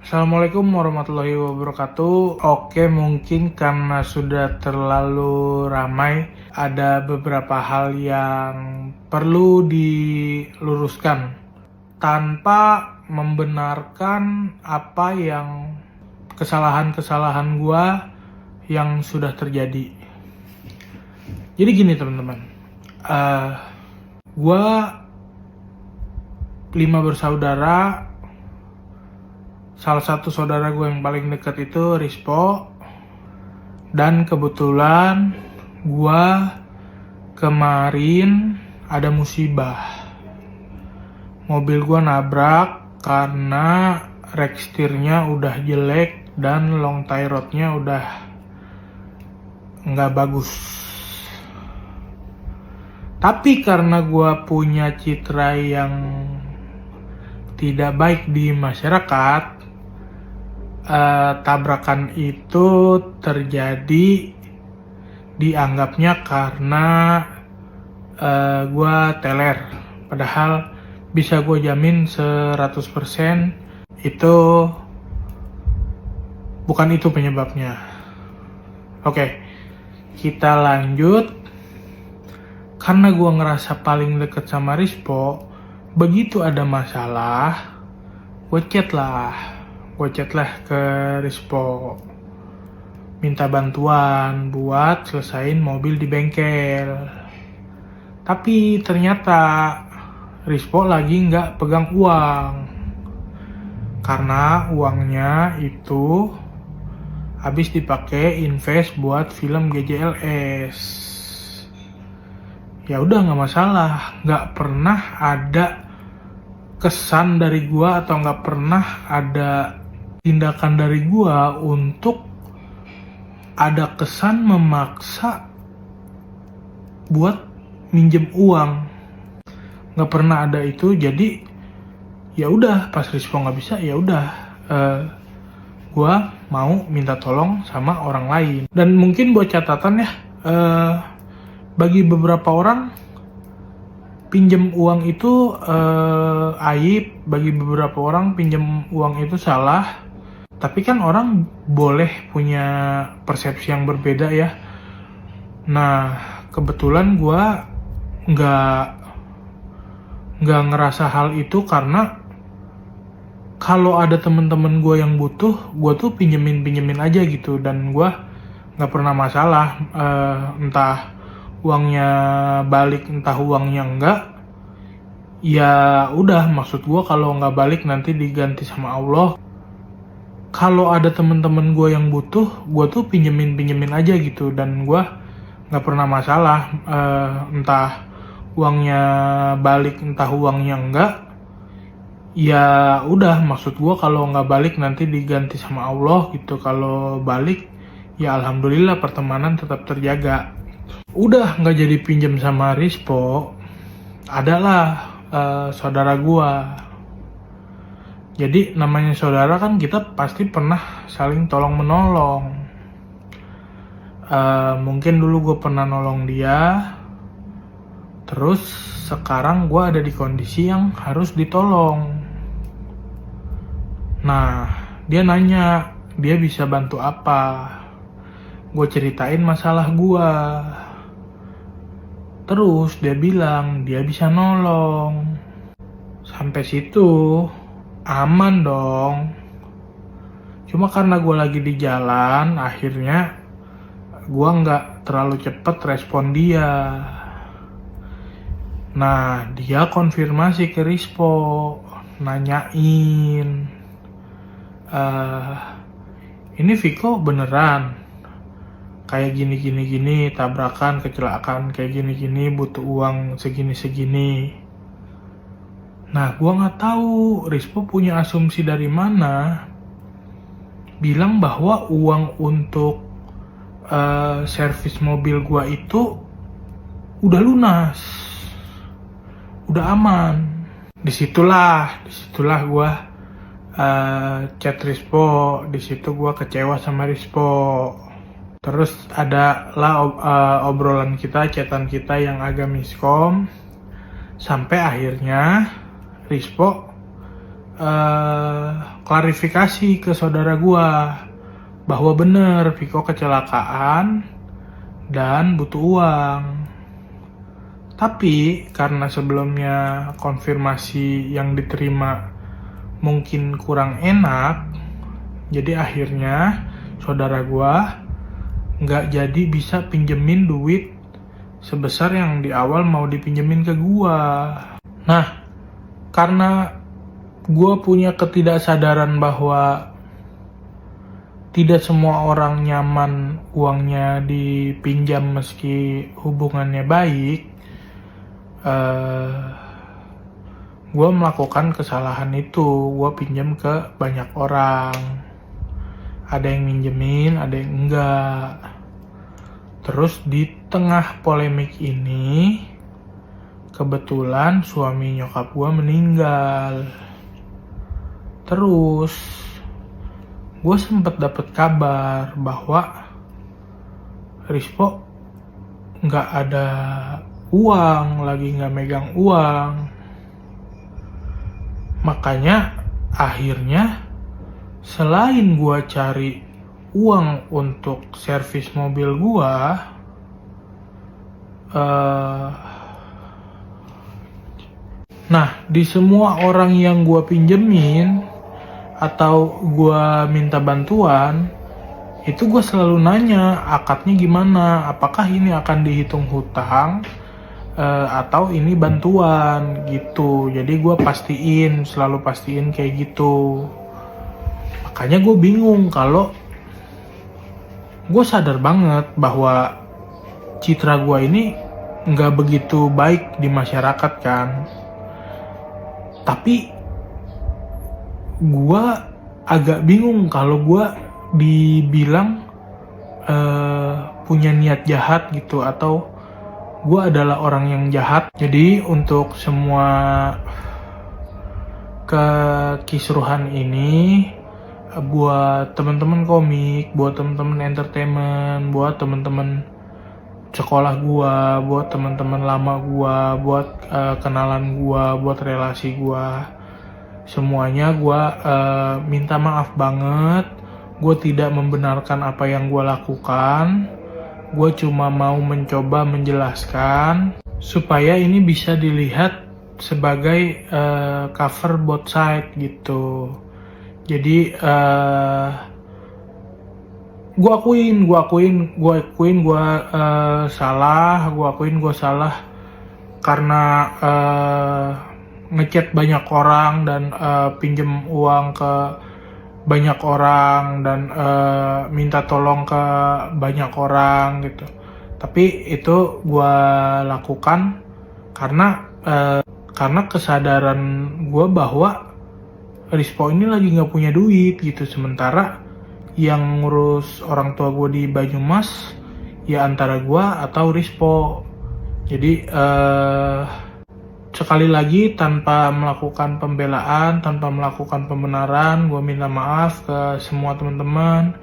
Assalamualaikum warahmatullahi wabarakatuh. Oke, mungkin karena sudah terlalu ramai, ada beberapa hal yang perlu diluruskan tanpa membenarkan apa yang kesalahan-kesalahan gua yang sudah terjadi. Jadi gini teman-teman, gua 5 bersaudara. Salah satu saudara gue yang paling dekat itu Rispo. Dan kebetulan gue kemarin ada musibah. Mobil gue nabrak karena rek setirnya udah jelek dan long tie rodnya udah nggak bagus. Tapi karena gue punya citra yang tidak baik di masyarakat, tabrakan itu terjadi dianggapnya karena gue teler. Padahal bisa gue jamin 100% itu bukan itu penyebabnya. Oke, kita lanjut. Karena gue ngerasa paling deket sama Rispo, begitu ada masalah, gue chat lah ke Rispo, minta bantuan buat selesain mobil di bengkel. Tapi ternyata Rispo lagi nggak pegang uang, karena uangnya itu habis dipakai invest buat film GJLS. Ya udah, nggak masalah, nggak pernah ada kesan dari gua atau nggak pernah ada tindakan dari gua untuk ada kesan memaksa buat minjem uang. Nggak pernah ada itu. Jadi ya udah, pas Rispo nggak bisa, ya udah, gua mau minta tolong sama orang lain. Dan mungkin buat catatan ya, bagi beberapa orang pinjem uang itu aib, bagi beberapa orang pinjem uang itu salah. Tapi kan orang boleh punya persepsi yang berbeda ya. Nah, kebetulan gue nggak ngerasa hal itu, karena kalau ada temen-temen gue yang butuh, gue tuh pinjemin aja gitu. Dan gue nggak pernah masalah, entah uangnya balik, entah uangnya enggak. Ya udah, maksud gue kalau nggak balik nanti diganti sama Allah. Kalau ada temen-temen gue yang butuh, gue tuh pinjemin aja gitu. Dan gue nggak pernah masalah, entah uangnya balik, entah uangnya enggak. Ya udah, maksud gue kalau nggak balik nanti diganti sama Allah gitu. Kalau balik, ya alhamdulillah pertemanan tetap terjaga. Udah nggak jadi pinjam sama Rispo, adalah saudara gue. Jadi namanya saudara kan, kita pasti pernah saling tolong menolong. Mungkin dulu gue pernah nolong dia, terus sekarang gue ada di kondisi yang harus ditolong. Nah, dia nanya dia bisa bantu apa. Gue ceritain masalah gue. Terus dia bilang dia bisa nolong. Sampai situ aman dong. Cuma karena gue lagi di jalan, akhirnya gue nggak terlalu cepet respon dia. Nah, dia konfirmasi ke Rispo, nanyain, ini Viko beneran kayak gini, tabrakan, kecelakaan kayak gini, butuh uang segini. Nah, gua nggak tahu Rispo punya asumsi dari mana, bilang bahwa uang untuk servis mobil gua itu udah lunas, udah aman. Disitulah gua chat Rispo. Disitu gua kecewa sama Rispo. Terus ada lah obrolan kita, chatan kita yang agak miskom, sampai akhirnya Rispo klarifikasi ke saudara gue bahwa bener Viko kecelakaan dan butuh uang. Tapi karena sebelumnya konfirmasi yang diterima mungkin kurang enak, jadi akhirnya saudara gua nggak jadi bisa pinjemin duit sebesar yang di awal mau dipinjemin ke gua. Nah, karena gua punya ketidaksadaran bahwa tidak semua orang nyaman uangnya dipinjam meski hubungannya baik, gue melakukan kesalahan itu. Gue pinjam ke banyak orang, ada yang minjemin, ada yang enggak. Terus di tengah polemik ini kebetulan suami nyokap gue meninggal. Terus gue sempet dapet kabar bahwa Rispo nggak ada uang, lagi nggak megang uang. Makanya akhirnya selain gua cari uang untuk servis mobil gua, nah di semua orang yang gua pinjemin atau gua minta bantuan, itu gue selalu nanya akadnya gimana, apakah ini akan dihitung hutang atau ini bantuan gitu. Jadi gue selalu pastiin kayak gitu. Makanya gue bingung kalau gue sadar banget bahwa citra gue ini nggak begitu baik di masyarakat kan. Tapi gue agak bingung kalau gue dibilang punya niat jahat gitu, atau gue adalah orang yang jahat. Jadi untuk semua kekisruhan ini, buat teman-teman komik, buat teman-teman entertainment, buat teman-teman sekolah gue, buat teman-teman lama gue, buat kenalan gue, buat relasi gue, semuanya gue minta maaf banget. Gue tidak membenarkan apa yang gue lakukan. Gue cuma mau mencoba menjelaskan supaya ini bisa dilihat sebagai cover both side gitu. Jadi gue akuin gue salah karena ngechat banyak orang dan pinjem uang ke banyak orang dan minta tolong ke banyak orang gitu. Tapi itu gue lakukan karena kesadaran gue bahwa Rispo ini lagi nggak punya duit gitu. Sementara yang ngurus orang tua gue di Banyumas ya antara gue atau Rispo. Jadi sekali lagi, tanpa melakukan pembelaan, tanpa melakukan pembenaran, gue minta maaf ke semua teman-teman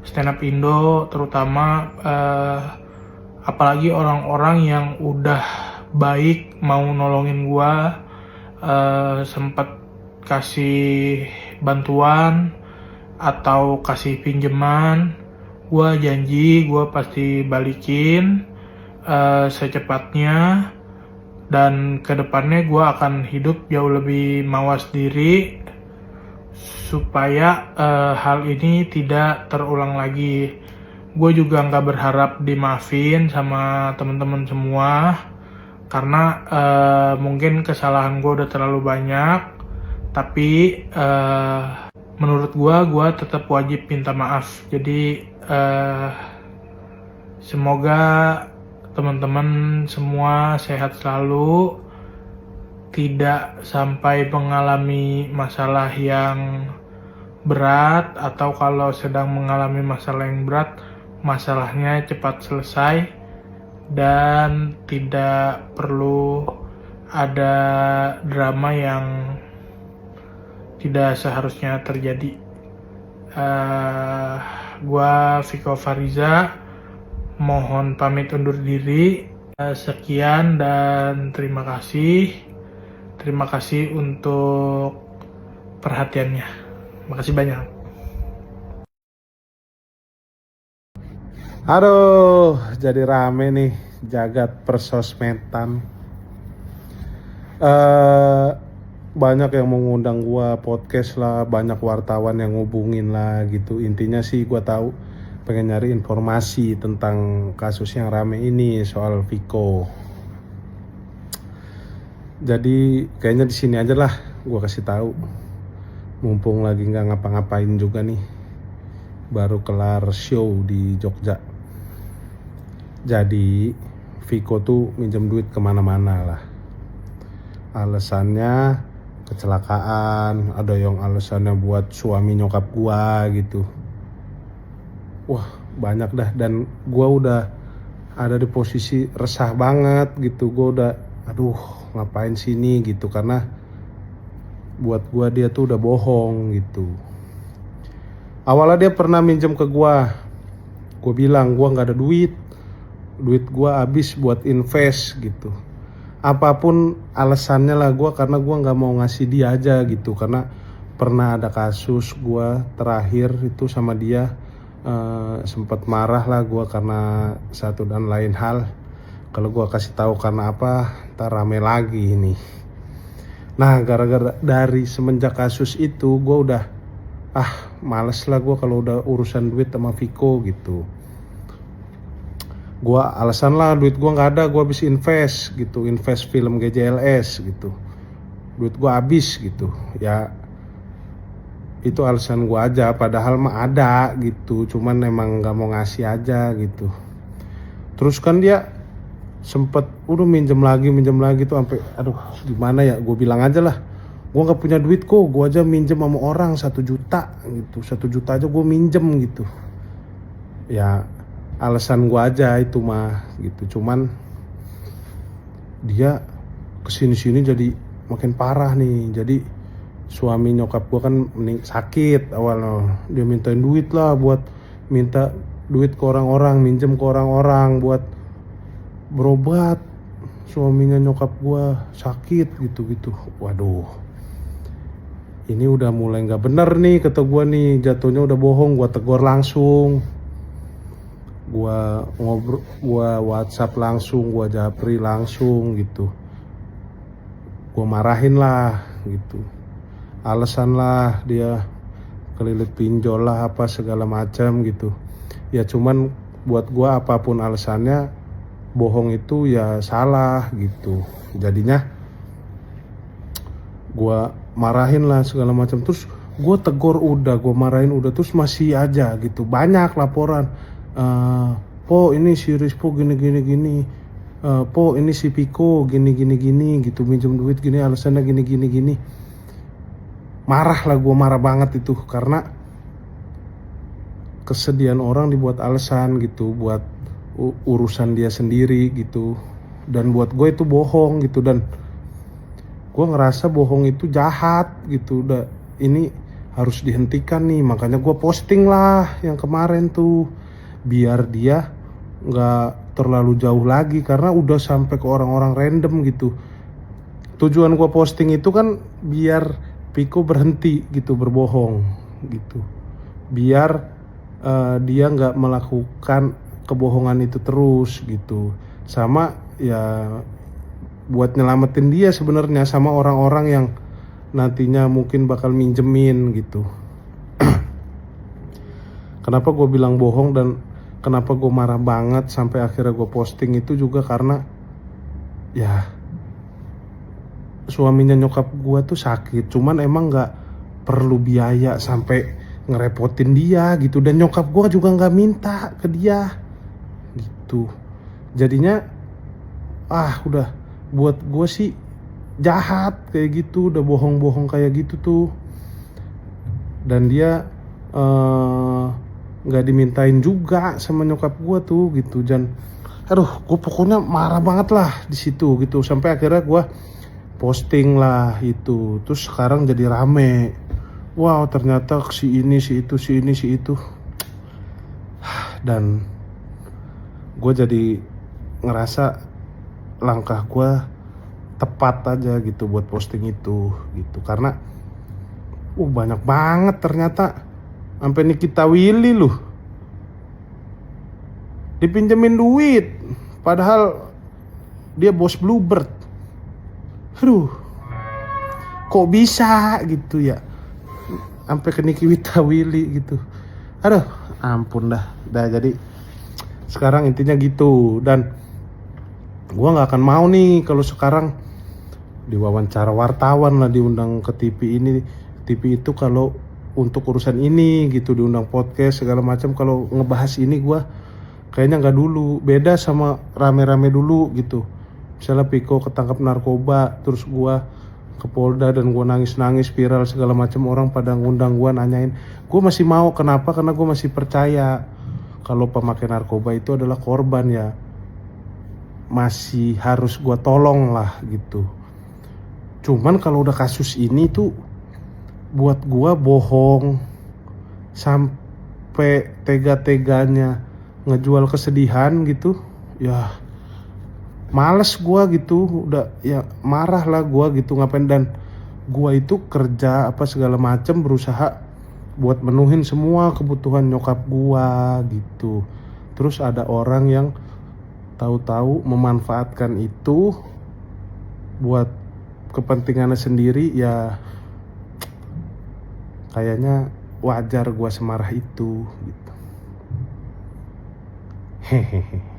stand up Indo, terutama apalagi orang-orang yang udah baik mau nolongin gue, sempat kasih bantuan atau kasih pinjaman. Gue janji gue pasti balikin secepatnya. Dan kedepannya gue akan hidup jauh lebih mawas diri supaya hal ini tidak terulang lagi. Gue juga nggak berharap dimaafin sama teman-teman semua karena mungkin kesalahan gue udah terlalu banyak. Tapi menurut gue tetap wajib minta maaf. Jadi semoga teman-teman semua sehat selalu, tidak sampai mengalami masalah yang berat, atau kalau sedang mengalami masalah yang berat, masalahnya cepat selesai dan tidak perlu ada drama yang tidak seharusnya terjadi. Gua Viko Fariza mohon pamit undur diri. Sekian dan terima kasih. Terima kasih untuk perhatiannya. Makasih banyak. Aduh, jadi rame nih jagat persosmedan. Banyak yang mengundang gua podcast lah, banyak wartawan yang ngubungin lah gitu. Intinya sih gua tahu pengen nyari informasi tentang kasus yang rame ini soal Viko. Jadi kayaknya di sini aja lah gua kasih tahu. Mumpung lagi nggak ngapa-ngapain juga nih, baru kelar show di Jogja. Jadi Viko tuh minjem duit kemana-mana lah. Alasannya kecelakaan, ada yang alasannya buat suami nyokap gua gitu. Wah banyak dah, dan gua udah ada di posisi resah banget gitu. Gua udah aduh ngapain sini gitu, karena buat gua dia tuh udah bohong gitu. Awalnya dia pernah minjem ke gua bilang gua nggak ada duit gua habis buat invest gitu. Apapun alasannya lah gue, karena gue nggak mau ngasih dia aja gitu, karena pernah ada kasus gue terakhir itu sama dia, sempat marah lah gue karena satu dan lain hal. Kalau gue kasih tahu karena apa, ntar rame lagi ini. Nah gara-gara dari semenjak kasus itu gue udah males lah gue kalau udah urusan duit sama Viko gitu. Gue alasan lah duit gue nggak ada, gue habis invest gitu, invest film GJLS gitu, duit gue habis gitu ya. Itu alasan gue aja, padahal mah ada gitu, cuman emang nggak mau ngasih aja gitu. Terus kan dia sempet udah minjem lagi tuh sampai aduh gimana ya, gue bilang aja lah gue nggak punya duit kok, gue aja minjem sama orang 1 juta gitu, 1 juta aja gue minjem gitu ya. Alasan gue aja itu mah gitu, cuman dia kesini-sini jadi makin parah nih. Jadi suami nyokap gue kan sakit awalnya, dia mintain duit lah, buat minta duit ke orang-orang, minjem ke orang-orang buat berobat. Suaminya nyokap gue sakit gitu-gitu. Waduh, ini udah mulai nggak bener nih kata gue nih, jatuhnya udah bohong. Gue tegur langsung, gua ngobrol, gua WhatsApp langsung, gua japri langsung gitu. Gua marahin lah gitu. Alasan lah dia kelilit pinjol lah apa segala macam gitu. Ya cuman buat gua apapun alasannya, bohong itu ya salah gitu. Jadinya gua marahin lah segala macam. Terus gua tegur udah, gua marahin udah, terus masih aja gitu. Banyak laporan. Po ini si Rispo gini, po ini si Viko gini gitu, minjem duit gini, alasannya gini. Marah lah, gue marah banget itu, karena kesedihan orang dibuat alasan gitu buat urusan dia sendiri gitu. Dan buat gue itu bohong gitu, dan gue ngerasa bohong itu jahat gitu. Udah ini harus dihentikan nih, makanya gue posting lah yang kemarin tuh, biar dia nggak terlalu jauh lagi, karena udah sampai ke orang-orang random gitu. Tujuan gue posting itu kan biar Viko berhenti gitu berbohong gitu, biar dia nggak melakukan kebohongan itu terus gitu. Sama ya buat nyelamatin dia sebenarnya sama orang-orang yang nantinya mungkin bakal minjemin gitu. Kenapa gue bilang bohong dan kenapa gue marah banget sampai akhirnya gue posting itu juga karena ya suaminya nyokap gue tuh sakit, cuman emang gak perlu biaya sampai ngerepotin dia gitu. Dan nyokap gue juga gak minta ke dia gitu. Jadinya udah buat gue sih jahat kayak gitu, udah bohong-bohong kayak gitu tuh. Dan dia nggak dimintain juga sama nyokap gue tuh gitu. Dan aduh gue pokoknya marah banget lah di situ gitu, sampai akhirnya gue posting lah itu. Terus sekarang jadi rame, wow ternyata si ini si itu si ini si itu. Dan gue jadi ngerasa langkah gue tepat aja gitu buat posting itu gitu, karena Banyak banget ternyata. Sampai Nikita Willy loh dipinjemin duit, padahal dia bos Bluebird. Aduh, kok bisa gitu ya, sampai ke Nikita Willy gitu. Aduh, ampun dah. Jadi sekarang intinya gitu. Dan gua nggak akan mau nih kalau sekarang diwawancara wartawan lah, diundang ke TV ini, TV itu, kalau untuk urusan ini gitu, diundang podcast segala macam. Kalau ngebahas ini gua kayaknya nggak dulu, beda sama rame-rame dulu gitu. Misalnya Piko ketangkap narkoba, terus gua ke Polda dan gua nangis-nangis viral segala macam, orang pada ngundang gua nanyain. Gua masih mau, kenapa? Karena gua masih percaya kalau pemakai narkoba itu adalah korban ya, masih harus gua tolong lah gitu. Cuman kalau udah kasus ini tuh buat gua bohong sampai tega-teganya ngejual kesedihan gitu ya, males gua gitu. Udah ya marah lah gua gitu, ngapain. Dan gua itu kerja apa segala macem, berusaha buat menuhin semua kebutuhan nyokap gua gitu. Terus ada orang yang tahu-tahu memanfaatkan itu buat kepentingannya sendiri ya. Kayaknya wajar gua semarah itu gitu. Hehehe.